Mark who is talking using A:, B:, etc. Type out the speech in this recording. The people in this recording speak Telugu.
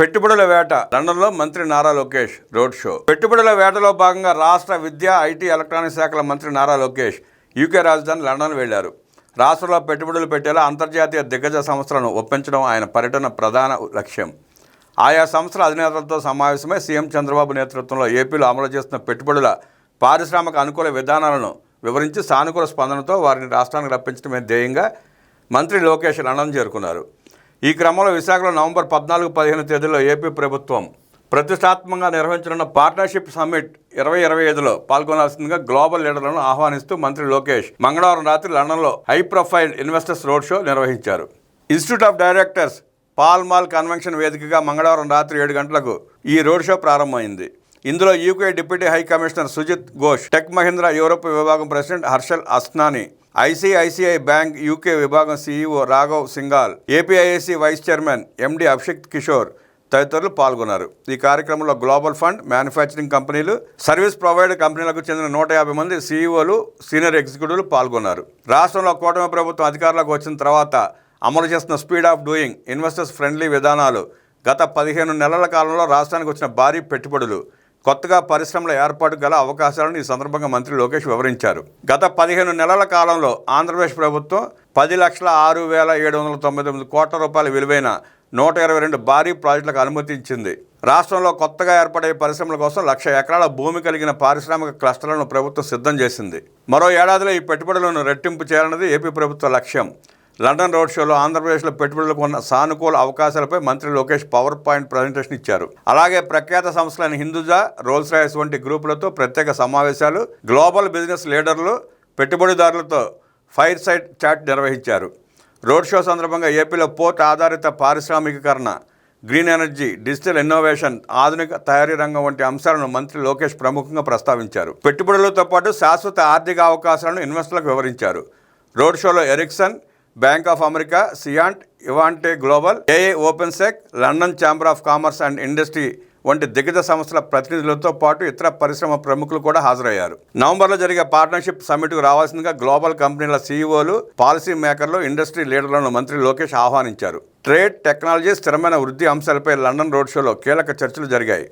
A: పెట్టుబడుల వేట లండన్లో మంత్రి నారా లోకేష్ రోడ్ షో. పెట్టుబడుల వేటలో భాగంగా రాష్ట్ర విద్య, ఐటీ, ఎలక్ట్రానిక్స్ శాఖల మంత్రి నారా లోకేష్ యూకే రాజధాని లండన్ వెళ్లారు. రాష్ట్రంలో పెట్టుబడులు పెట్టేలా అంతర్జాతీయ దిగ్గజ సంస్థలను ఒప్పించడం ఆయన పర్యటన ప్రధాన లక్ష్యం. ఆయా సంస్థల అధినేతలతో సమావేశమై సీఎం చంద్రబాబు నేతృత్వంలో ఏపీలో అమలు చేస్తున్న పెట్టుబడుల పారిశ్రామిక అనుకూల విధానాలను వివరించి సానుకూల స్పందనతో వారిని రాష్ట్రానికి రప్పించడమే ధ్యేయంగా మంత్రి లోకేష్ లండన్ చేరుకున్నారు. ఈ క్రమంలో విశాఖలో నవంబర్ 14-15 తేదీల్లో ఏపీ ప్రభుత్వం ప్రతిష్టాత్మకంగా నిర్వహించనున్న పార్ట్నర్షిప్ సమ్మిట్ 2025లో పాల్గొనాల్సిందిగా గ్లోబల్ లీడర్లను ఆహ్వానిస్తూ మంత్రి లోకేష్ మంగళవారం రాత్రి లండన్లో high profile investors road show నిర్వహించారు. Institute of Directors Pall Mall convention వేదికగా మంగళవారం రాత్రి 7 గంటలకు ఈ రోడ్ షో ప్రారంభమైంది. ఇందులో UK deputy high commissioner Sujit Ghosh, Tech Mahindra Europe విభాగం president Harshal Asnani, ICICI bank UK విభాగం CEO Raghav Singhal, APIIC vice chairman MD Abhishek Kishore తదితరులు పాల్గొన్నారు. ఈ కార్యక్రమంలో గ్లోబల్ ఫండ్, మ్యానుఫ్యాక్చరింగ్ కంపెనీలు, సర్వీస్ ప్రొవైడర్ కంపెనీలకు చెందిన 150 మంది సీఈఓలు, సీనియర్ ఎగ్జిక్యూటివ్లు పాల్గొన్నారు. రాష్ట్రంలో కూటమి ప్రభుత్వం అధికారంలోకి వచ్చిన తర్వాత అమలు చేస్తున్న speed of doing, investors friendly విధానాలు, గత 15 నెలల కాలంలో రాష్ట్రానికి వచ్చిన భారీ పెట్టుబడులు, కొత్తగా పరిశ్రమల ఏర్పాటు గల అవకాశాలను ఈ సందర్భంగా మంత్రి లోకేష్ వివరించారు. గత 15 నెలల కాలంలో ఆంధ్రప్రదేశ్ ప్రభుత్వం 10,06,799 కోట్ల రూపాయల విలువైన 122 భారీ ప్రాజెక్టులకు అనుమతించింది. రాష్ట్రంలో కొత్తగా ఏర్పడే పరిశ్రమల కోసం 1,00,000 ఎకరాల భూమి కలిగిన పారిశ్రామిక క్లస్టర్లను ప్రభుత్వం సిద్ధం చేసింది. మరో ఏడాదిలో ఈ పెట్టుబడులను రెట్టింపు చేయాలన్నది ఏపీ ప్రభుత్వ లక్ష్యం. లండన్ రోడ్ షోలో ఆంధ్రప్రదేశ్లో పెట్టుబడులకు ఉన్న సానుకూల అవకాశాలపై మంత్రి లోకేష్ పవర్ పాయింట్ ప్రజెంటేషన్ ఇచ్చారు. అలాగే ప్రఖ్యాత సంస్థలైన హిందూజా, రోల్స్ రాయ్స్ వంటి గ్రూపులతో ప్రత్యేక సమావేశాలు, గ్లోబల్ బిజినెస్ లీడర్లు, పెట్టుబడిదారులతో ఫైర్ సైడ్ చాట్ నిర్వహించారు. రోడ్ షో సందర్భంగా ఏపీలో పోర్ట్ ఆధారిత పారిశ్రామికీకరణ, గ్రీన్ ఎనర్జీ, డిజిటల్ ఇన్నోవేషన్, ఆధునిక తయారీ రంగం వంటి అంశాలను మంత్రి లోకేష్ ప్రముఖంగా ప్రస్తావించారు. పెట్టుబడులతో పాటు శాశ్వత ఆర్థిక అవకాశాలను ఇన్వెస్టర్లకు వివరించారు. రోడ్ షోలో Ericsson, Bank of America, Cyient, Ivanti global, AA OpenSec, London chamber of commerce and industry వంటి దిగ్గజ సంస్థల ప్రతినిధులతో పాటు ఇతర పరిశ్రమ ప్రముఖులు కూడా హాజరయ్యారు. నవంబర్లో జరిగే పార్ట్నర్షిప్ సమ్మిట్కు రావాల్సిందిగా గ్లోబల్ కంపెనీల సీఈఓలు, పాలసీ మేకర్లు, ఇండస్ట్రీ లీడర్లను మంత్రి లోకేష్ ఆహ్వానించారు. ట్రేడ్, టెక్నాలజీ, స్థిరమైన వృద్ధి అంశాలపై లండన్ రోడ్ షోలో కీలక చర్చలు జరిగాయి.